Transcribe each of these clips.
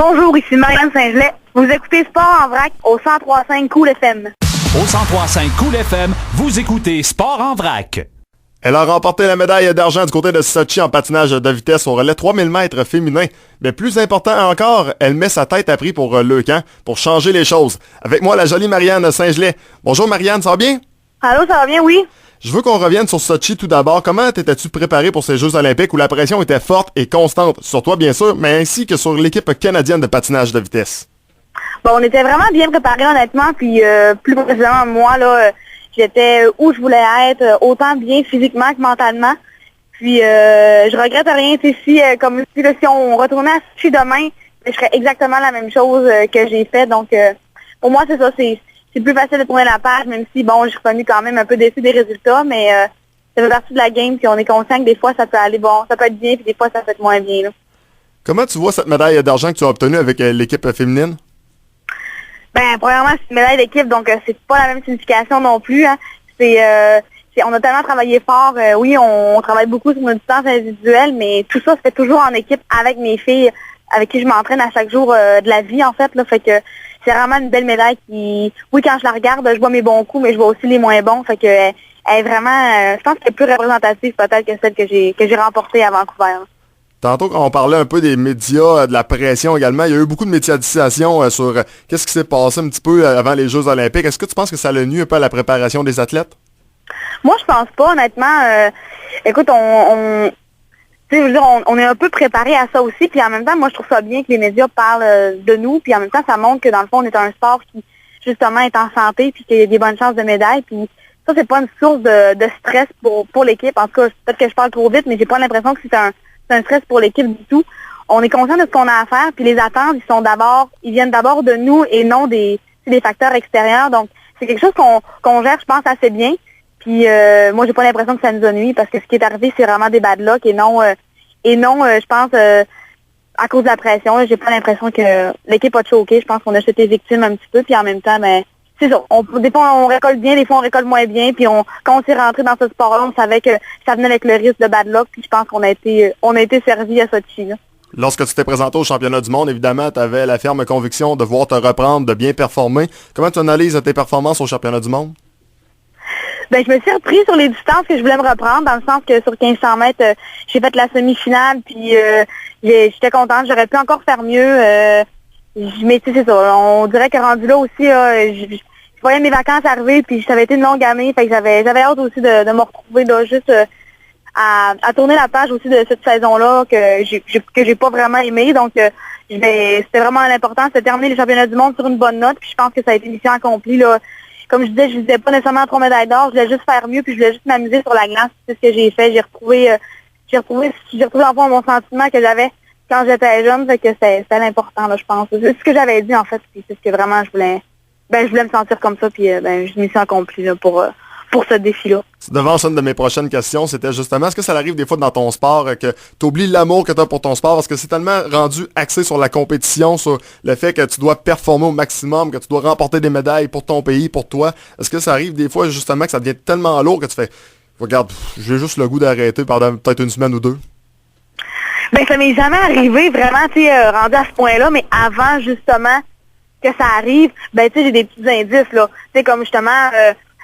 Bonjour, ici Marianne Saint-Gelais. Vous écoutez Sport en vrac au 103.5 Cool FM. Au 103.5 Cool FM, vous écoutez Sport en vrac. Elle a remporté la médaille d'argent du côté de Sochi en patinage de vitesse au relais 3000 mètres féminin. Mais plus important encore, elle met sa tête à prix pour le camp pour changer les choses. Avec moi, la jolie Marianne Saint-Gelais. Bonjour Marianne, ça va bien? Allô, ça va bien, oui? Je veux qu'on revienne sur Sochi tout d'abord. Comment t'étais-tu préparé pour ces Jeux olympiques où la pression était forte et constante, sur toi bien sûr, mais ainsi que sur l'équipe canadienne de patinage de vitesse? Bon, on était vraiment bien préparés honnêtement, puis plus précisément moi, là, j'étais où je voulais être, autant bien physiquement que mentalement. Puis je regrette rien, si comme si on retournait à Sochi demain, je ferais exactement la même chose que j'ai fait. Donc pour moi, c'est ça, c'est plus facile de tourner la page, même si, bon, j'ai revenu quand même un peu déçu des résultats, mais ça fait partie de la game, puis on est conscient que des fois, ça peut aller bon, ça peut être bien, puis des fois, ça peut être moins bien, là. Comment tu vois cette médaille d'argent que tu as obtenue avec l'équipe féminine? Ben, premièrement, c'est une médaille d'équipe, donc c'est pas la même signification non plus, hein. On a tellement travaillé fort, oui, on travaille beaucoup sur nos distances individuelles, mais tout ça se fait toujours en équipe avec mes filles, avec qui je m'entraîne à chaque jour de la vie, en fait, là, fait que c'est vraiment une belle médaille qui, oui, quand je la regarde, je vois mes bons coups, mais je vois aussi les moins bons. Fait que elle est vraiment, je pense qu'elle est plus représentative peut-être que celle que j'ai remportée à Vancouver. Tantôt, quand on parlait un peu des médias, de la pression également, il y a eu beaucoup de médiatisation sur qu'est-ce qui s'est passé un petit peu avant les Jeux olympiques. Est-ce que tu penses que ça a nuit un peu à la préparation des athlètes? Moi, je pense pas, honnêtement. Écoute, je veux dire, on est un peu préparé à ça aussi, puis en même temps, moi, je trouve ça bien que les médias parlent de nous, puis en même temps, ça montre que dans le fond, on est un sport qui, justement, est en santé, puis qu'il y a des bonnes chances de médailles, puis ça, c'est pas une source de stress pour l'équipe. En tout cas, peut-être que je parle trop vite, mais j'ai pas l'impression que c'est un stress pour l'équipe du tout. On est conscient de ce qu'on a à faire, puis les attentes, ils viennent d'abord de nous et non des facteurs extérieurs. Donc, c'est quelque chose qu'on gère, je pense, assez bien. Puis moi, j'ai pas l'impression que ça nous a nuit parce que ce qui est arrivé, c'est vraiment des bad luck et non, je pense, à cause de la pression. J'ai pas l'impression que l'équipe a choqué. Je pense qu'on a été victime un petit peu. Puis en même temps, ben, c'est ça. Des fois, on récolte bien, des fois, on récolte moins bien. Puis quand on s'est rentré dans ce sport-là, on savait que ça venait avec le risque de bad luck. Puis je pense qu'on a été servi à Sochi, là. Lorsque tu t'es présenté au championnat du monde, évidemment, tu avais la ferme conviction de voir te reprendre, de bien performer. Comment tu analyses tes performances au championnat du monde? Ben, je me suis repris sur les distances que je voulais me reprendre, dans le sens que sur 1500 mètres, j'ai fait la semi-finale, puis j'étais contente, j'aurais pu encore faire mieux. Mais tu sais, c'est ça, on dirait que rendu là aussi, je voyais mes vacances arriver, puis ça avait été une longue année, fait que j'avais hâte aussi de me retrouver là, juste à tourner la page aussi de cette saison-là que j'ai pas vraiment aimé. Donc, c'était vraiment l'important, c'était de terminer les championnats du monde sur une bonne note, puis je pense que ça a été mission accomplie, là. Comme je disais, je visais pas nécessairement 3 médailles d'or, je voulais juste faire mieux, puis je voulais juste m'amuser sur la glace. C'est ce que j'ai fait. J'ai retrouvé en fond mon sentiment que j'avais quand j'étais jeune, fait que c'était l'important, là, je pense. C'est ce que j'avais dit, en fait, puis c'est ce que vraiment je voulais me sentir comme ça, puis je m'y suis accomplie, là, pour ce défi-là. Devant une de mes prochaines questions, c'était justement, est-ce que ça arrive des fois dans ton sport que tu oublies l'amour que tu as pour ton sport parce que c'est tellement rendu axé sur la compétition, sur le fait que tu dois performer au maximum, que tu dois remporter des médailles pour ton pays, pour toi. Est-ce que ça arrive des fois justement que ça devient tellement lourd que tu fais, regarde, j'ai juste le goût d'arrêter pendant peut-être une semaine ou deux? Ben, ça m'est jamais arrivé vraiment, tu sais, rendu à ce point-là, mais avant justement que ça arrive, ben, tu sais, j'ai des petits indices, là. Tu sais, comme justement,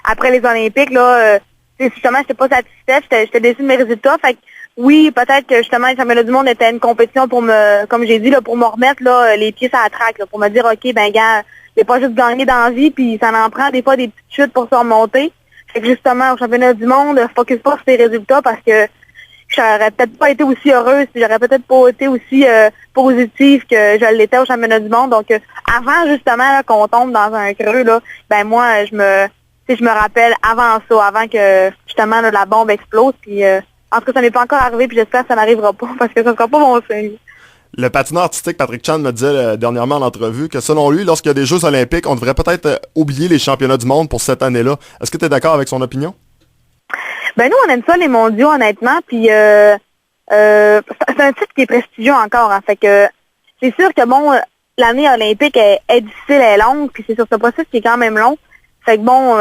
après les Olympiques, là, justement, j'étais pas satisfaite, j'étais déçue de mes résultats. Fait que oui, peut-être que justement, les championnats du monde étaient une compétition pour comme j'ai dit, là, pour me remettre là, les pieds sur la traque, là, pour me dire, OK, ben gars, c'est pas juste gagner dans la vie, puis ça en prend des fois des petites chutes pour se remonter. Fait que justement, au championnat du monde, focus pas sur ces résultats parce que j'aurais peut-être pas été aussi heureuse, puis j'aurais peut-être pas été aussi positive que je l'étais au championnat du monde. Donc avant justement là, qu'on tombe dans un creux, là, ben moi, je me rappelle avant ça, avant que justement là, la bombe explose, puis en tout cas ça n'est pas encore arrivé, puis j'espère que ça n'arrivera pas parce que ça sera pas mon signe. Le patineur artistique Patrick Chan me disait dernièrement en entrevue que selon lui, lorsqu'il y a des Jeux olympiques, on devrait peut-être oublier les championnats du monde pour cette année-là. Est-ce que tu es d'accord avec son opinion? Ben nous, on aime ça les mondiaux, honnêtement, puis c'est un titre qui est prestigieux encore, hein, fait que c'est sûr que bon, l'année olympique est difficile, elle est longue, puis c'est sur ce processus qui est quand même long. Fait que bon,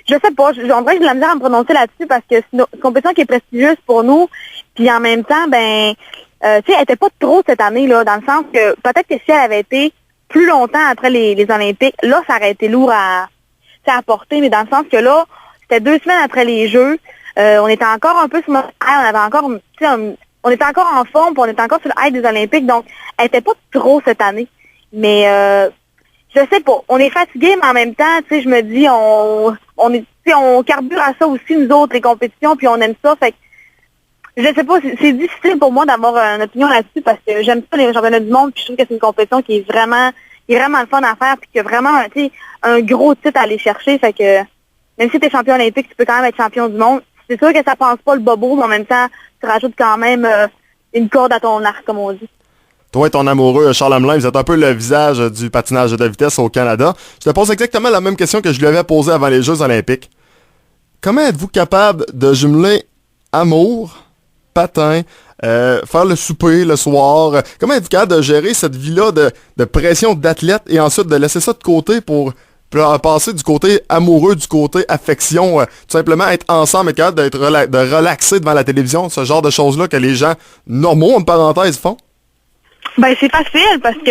je sais pas, on dirait que j'ai de la misère à me prononcer là-dessus parce que c'est une compétition qui est prestigieuse pour nous, puis en même temps, ben, tu sais, elle était pas trop cette année, là, dans le sens que peut-être que si elle avait été plus longtemps après les Olympiques, là, ça aurait été lourd à porter, mais dans le sens que là, c'était 2 semaines après les Jeux, on était encore un peu sur notre high, on avait encore, tu sais, on était encore en forme, puis on était encore sur le high des Olympiques, donc elle était pas trop cette année. Mais je sais pas, on est fatigué, mais en même temps, tu sais, je me dis, on est, tu sais, on carbure à ça aussi, nous autres, les compétitions, puis on aime ça, fait que je sais pas, c'est difficile pour moi d'avoir une opinion là-dessus parce que j'aime ça les championnats du monde, puis je trouve que c'est une compétition qui est vraiment le fun à faire, puis qui a vraiment, tu sais, un gros titre à aller chercher, fait que même si tu es champion olympique, tu peux quand même être champion du monde. C'est sûr que ça pense pas le bobo, mais en même temps, tu rajoutes quand même une corde à ton arc, comme on dit. Toi et ton amoureux Charles Hamelin, vous êtes un peu le visage du patinage de vitesse au Canada. Je te pose exactement la même question que je lui avais posée avant les Jeux olympiques. Comment êtes-vous capable de jumeler amour, patin, faire le souper le soir? Comment êtes-vous capable de gérer cette vie-là de pression d'athlète et ensuite de laisser ça de côté pour passer du côté amoureux, du côté affection, tout simplement être ensemble et capable de relaxer devant la télévision, ce genre de choses-là que les gens normaux, en parenthèse, font? Ben c'est facile parce que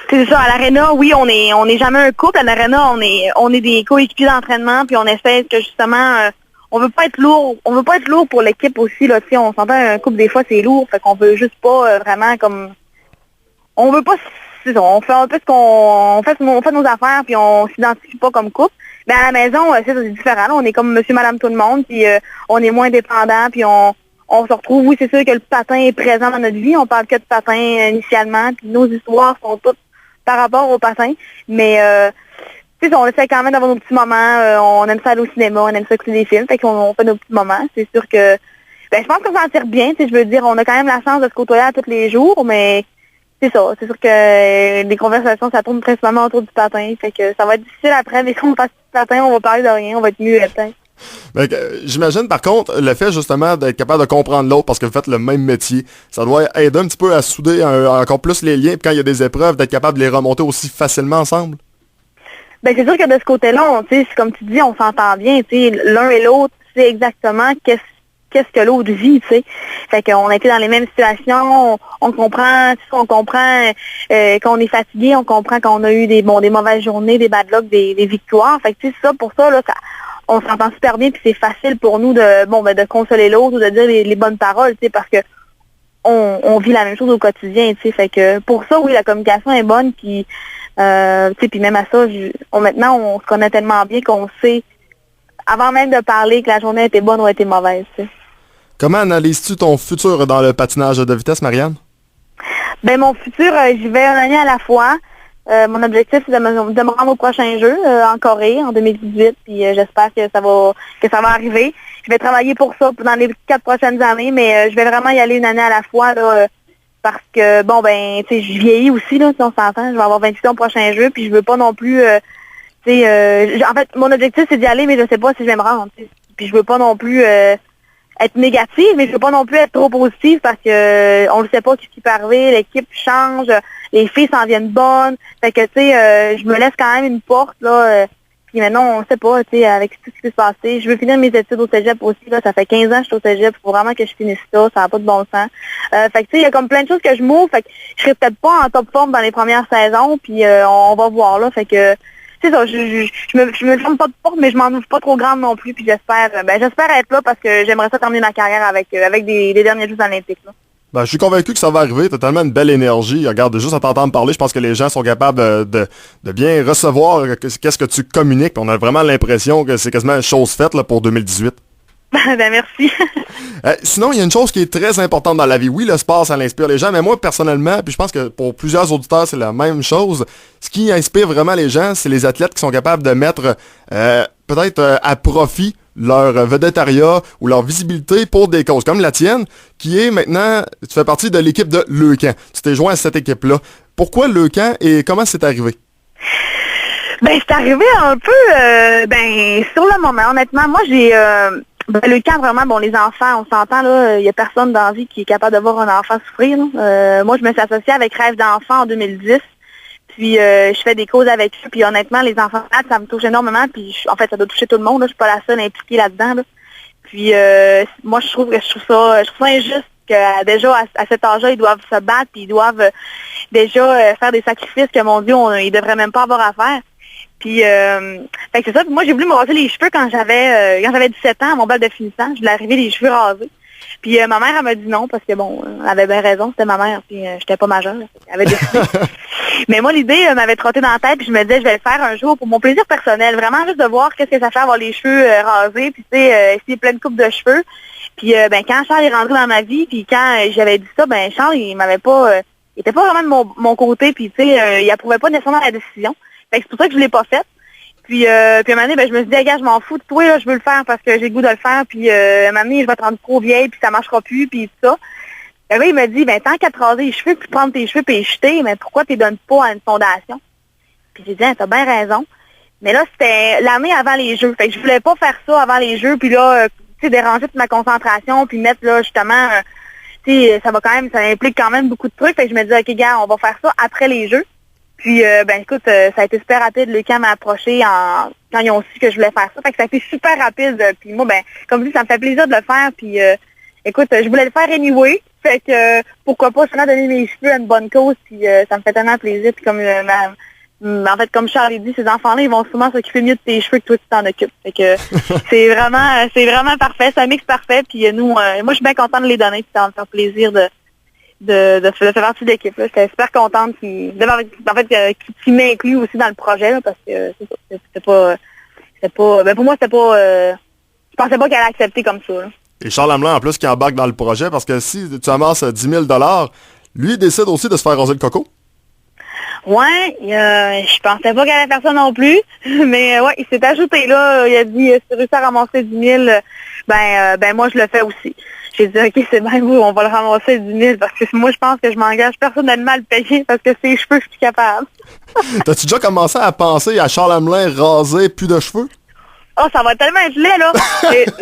c'est ça, à l'aréna, oui, on est jamais un couple. À l'aréna, on est des coéquipiers d'entraînement, puis on essaie que justement on veut pas être lourd pour l'équipe aussi, là, tu sais, on s'entend un couple des fois c'est lourd, fait qu'on veut juste pas vraiment comme on veut pas, c'est ça, on fait un peu ce qu'on on fait nos affaires puis on s'identifie pas comme couple. Mais à la maison, c'est différent, là, on est comme monsieur madame tout le monde, puis on est moins dépendant, puis on se retrouve, oui, c'est sûr que le patin est présent dans notre vie, on parle que de patin initialement, puis nos histoires sont toutes par rapport au patin, mais tu sais, on essaie quand même d'avoir nos petits moments, on aime ça aller au cinéma, on aime ça écouter des films, fait qu'on fait nos petits moments. C'est sûr que, ben, je pense qu'on s'en tire bien, tu sais, je veux dire, on a quand même la chance de se côtoyer à tous les jours, mais c'est ça, c'est sûr que les conversations, ça tourne principalement autour du patin, fait que ça va être difficile après, mais si on passe du patin, on va parler de rien, on va être mieux peut-être. J'imagine par contre le fait justement d'être capable de comprendre l'autre parce que vous faites le même métier, ça doit aider un petit peu à souder encore plus les liens, puis quand il y a des épreuves, d'être capable de les remonter aussi facilement ensemble. Ben c'est sûr que de ce côté-là, tu sais, comme tu dis, on s'entend bien, tu sais, l'un et l'autre, c'est exactement qu'est-ce que l'autre vit, tu sais. Fait qu'on a été dans les mêmes situations, on comprend qu'on est fatigué, on comprend qu'on a eu des mauvaises journées, des bad luck, des victoires. Fait que tu sais, ça, pour ça, là, on s'entend super bien, puis c'est facile pour nous de consoler l'autre ou de dire les bonnes paroles, tu sais, parce que on vit la même chose au quotidien, tu sais. Fait que pour ça, oui, la communication est bonne, puis tu sais, puis même à ça, maintenant, on se connaît tellement bien qu'on sait, avant même de parler, que la journée était bonne ou était mauvaise, tu sais. Comment analyses-tu ton futur dans le patinage de vitesse, Marianne? Ben mon futur, j'y vais une année à la fois. Mon objectif, c'est de me rendre au prochain jeu en Corée en 2018, puis j'espère que ça va arriver. Je vais travailler pour ça dans les 4 prochaines années, mais je vais vraiment y aller une année à la fois là, parce que bon ben tu sais, je vieillis aussi là, si on s'entend, je vais avoir 28 ans au prochain jeu, puis je veux pas non plus tu sais en fait mon objectif c'est d'y aller, mais je sais pas si je vais me rendre. T'sais. Puis je veux pas non plus être négative, mais je veux pas non plus être trop positive parce que on ne sait pas ce qui peut arriver, l'équipe change, les filles s'en viennent bonnes. Fait que tu sais, je me laisse quand même une porte là. Puis maintenant, on sait pas, tu sais, avec tout ce qui peut se passer. Je veux finir mes études au cégep aussi, là. Ça fait 15 ans que je suis au cégep. Il faut vraiment que je finisse ça. Ça n'a pas de bon sens. Fait que tu sais, il y a comme plein de choses que je m'ouvre. Fait que je serai peut-être pas en top forme dans les premières saisons. Puis on va voir là. Fait que c'est ça, je me ferme pas de porte, mais je m'en ouvre pas trop grande non plus. Puis j'espère être là parce que j'aimerais ça terminer ma carrière avec des derniers Jeux olympiques. Là. Ben, je suis convaincu que ça va arriver. T'as tellement une belle énergie. Regarde, juste à t'entendre parler, je pense que les gens sont capables de bien recevoir qu'est-ce que tu communiques. On a vraiment l'impression que c'est quasiment une chose faite là, pour 2018. Ben merci. Sinon, il y a une chose qui est très importante dans la vie. Oui, le sport, ça l'inspire les gens, mais moi, personnellement, puis je pense que pour plusieurs auditeurs, c'est la même chose. Ce qui inspire vraiment les gens, c'est les athlètes qui sont capables de mettre peut-être à profit leur vedettariat ou leur visibilité pour des causes comme la tienne, qui est maintenant, tu fais partie de l'équipe de Leucan. Tu t'es joint à cette équipe-là. Pourquoi Leucan et comment c'est arrivé? Ben, c'est arrivé un peu, sur le moment. Honnêtement, moi, j'ai... Leucan, vraiment, bon, les enfants, on s'entend, là, il n'y a personne dans la vie qui est capable de voir un enfant souffrir. Moi, je me suis associée avec Rêve d'enfant en 2010. Puis je fais des causes avec eux, puis honnêtement, les enfants malades, ça me touche énormément, puis en fait, ça doit toucher tout le monde, là, je suis pas la seule impliquée là-dedans. Là. Puis moi, je trouve ça injuste que déjà à cet âge-là, ils doivent se battre, puis ils doivent déjà faire des sacrifices que, mon Dieu, ils devraient même pas avoir à faire. Puis, fait que c'est ça. Puis moi, j'ai voulu me raser les cheveux quand j'avais 17 ans, à mon bal de finissant. Je voulais arriver les cheveux rasés. Puis ma mère, elle m'a dit non, parce que bon, elle avait bien raison, c'était ma mère, puis j'étais pas majeure. Elle avait décidé. Mais moi, l'idée m'avait trotté dans la tête, puis je me disais, je vais le faire un jour pour mon plaisir personnel. Vraiment, juste de voir qu'est-ce que ça fait avoir les cheveux rasés, puis tu sais, essayer plein de coupes de cheveux. Puis ben quand Charles est rentré dans ma vie, puis quand j'avais dit ça, ben Charles, il m'avait pas... il était pas vraiment de mon côté, puis tu sais, il approuvait pas nécessairement la décision. Fait que c'est pour ça que je l'ai pas faite. Puis à un moment donné, ben, je me suis dit, gars, je m'en fous de toi, là, je veux le faire parce que j'ai le goût de le faire. Puis à un moment donné, je vais te rendre trop vieille, puis ça marchera plus, puis tout ça. Et là, il m'a dit, ben tant qu'à te raser les cheveux, puis prendre tes cheveux, puis les jeter, mais pourquoi tu les donnes pas à une fondation? Puis j'ai dit, ah, t'as bien raison. Mais là, c'était l'année avant les Jeux. Fait que je voulais pas faire ça avant les Jeux, puis là, tu sais, déranger toute ma concentration, puis mettre, là, justement, tu sais, ça implique quand même beaucoup de trucs. Fait que je me dis, OK, gars, on va faire ça après les Jeux. Puis, ben écoute, ça a été super rapide. Le camp m'a approché quand ils ont su que je voulais faire ça. Fait que ça a été super rapide. Puis moi, ben, comme je dis, ça me fait plaisir de le faire. Puis, écoute, je voulais le faire anyway. Fait que, pourquoi pas, seulement donner mes cheveux à une bonne cause. Puis, ça me fait tellement plaisir. Puis, comme en fait, comme Charles a dit, ces enfants-là, ils vont souvent s'occuper mieux de tes cheveux que toi, tu t'en occupes. Fait que, c'est vraiment parfait. C'est un mix parfait. Puis, nous, moi, je suis bien contente de les donner. Puis, ça va me faire plaisir de faire partie de l'équipe. J'étais super contente qu'il m'inclut aussi dans le projet là, parce que c'était pas ben pour moi c'était pas je pensais pas qu'elle allait accepter comme ça. Là. Et Charles Hamelin, en plus, qui embarque dans le projet, parce que si tu amasses 10 000 $, lui, il décide aussi de se faire raser le coco. Ouais, je pensais pas qu'elle allait faire ça non plus, mais ouais, il s'est ajouté là, il a dit, si tu réussis à ramasser 10 000, ben moi je le fais aussi. J'ai dit, OK, c'est bien, oui, on va le ramasser 10 000 parce que moi, je pense que je m'engage personnellement à le payer parce que ses cheveux, je suis capable. T'as-tu déjà commencé à penser à Charles Hamelin rasé, plus de cheveux? Oh, ça va tellement être laid, là.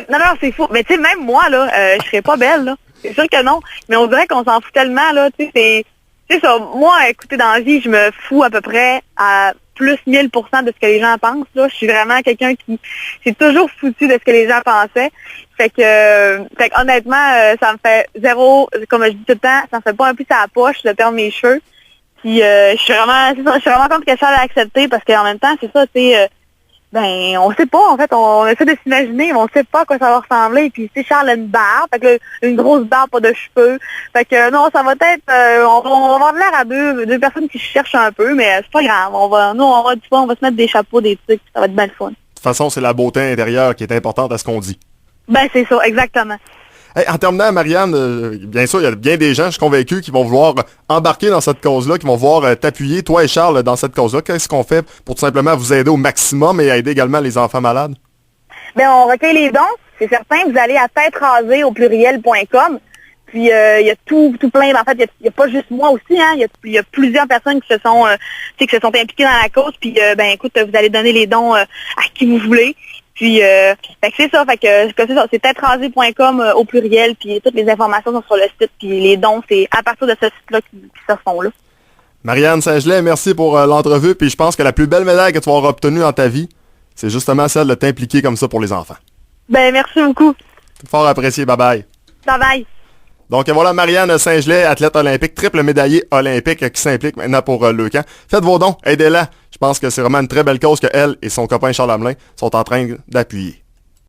Non, c'est fou. Mais tu sais, même moi, là, je serais pas belle, là. C'est sûr que non. Mais on dirait qu'on s'en fout tellement, là. Tu sais, c'est ça. Moi, écoutez, dans la vie, je me fous à peu près à plus 1000% de ce que les gens pensent, là. Je suis vraiment quelqu'un qui s'est toujours foutu de ce que les gens pensaient. Fait que honnêtement, ça me fait zéro, comme je dis tout le temps, ça me fait pas un plus à la poche de perdre mes cheveux. Puis je suis vraiment contente que Charles a accepté parce qu'en même temps, c'est ça, tu sais, ben on sait pas, en fait, on essaie de s'imaginer, mais on sait pas à quoi ça va ressembler. Puis tu sais, Charles a une barbe, fait que là, une grosse barbe, pas de cheveux. Fait que non, ça va être, on va avoir l'air à deux personnes qui cherchent un peu, mais c'est pas grave. On va se mettre des chapeaux, des trucs, ça va être bien le fun. De toute façon, c'est la beauté intérieure qui est importante à ce qu'on dit. Ben, c'est ça, exactement. Hey, en terminant, Marianne, bien sûr, il y a bien des gens, je suis convaincu, qui vont vouloir embarquer dans cette cause-là, qui vont vouloir t'appuyer, toi et Charles, dans cette cause-là. Qu'est-ce qu'on fait pour tout simplement vous aider au maximum et aider également les enfants malades? Ben, on recueille les dons. C'est certain, vous allez à têterasée au pluriel.com. Puis, il y a tout plein. En fait, il y a pas juste moi aussi, hein. Il y a plusieurs personnes qui se sont impliquées dans la cause. Puis, ben, écoute, vous allez donner les dons à qui vous voulez. Puis, fait que c'est ça, c'est ça, c'est têterasée.com au pluriel, puis toutes les informations sont sur le site, puis les dons, c'est à partir de ce site-là qui se font là. Marianne Saint-Gelais, merci pour l'entrevue, puis je pense que la plus belle médaille que tu vas avoir obtenue dans ta vie, c'est justement celle de t'impliquer comme ça pour les enfants. Ben, merci beaucoup. Fort apprécié, bye bye. Bye bye. Donc voilà Marianne Saint-Gelais, athlète olympique, triple médaillée olympique qui s'implique maintenant pour le camp. Faites vos dons, aidez-la. Je pense que c'est vraiment une très belle cause que elle et son copain Charles Hamelin sont en train d'appuyer.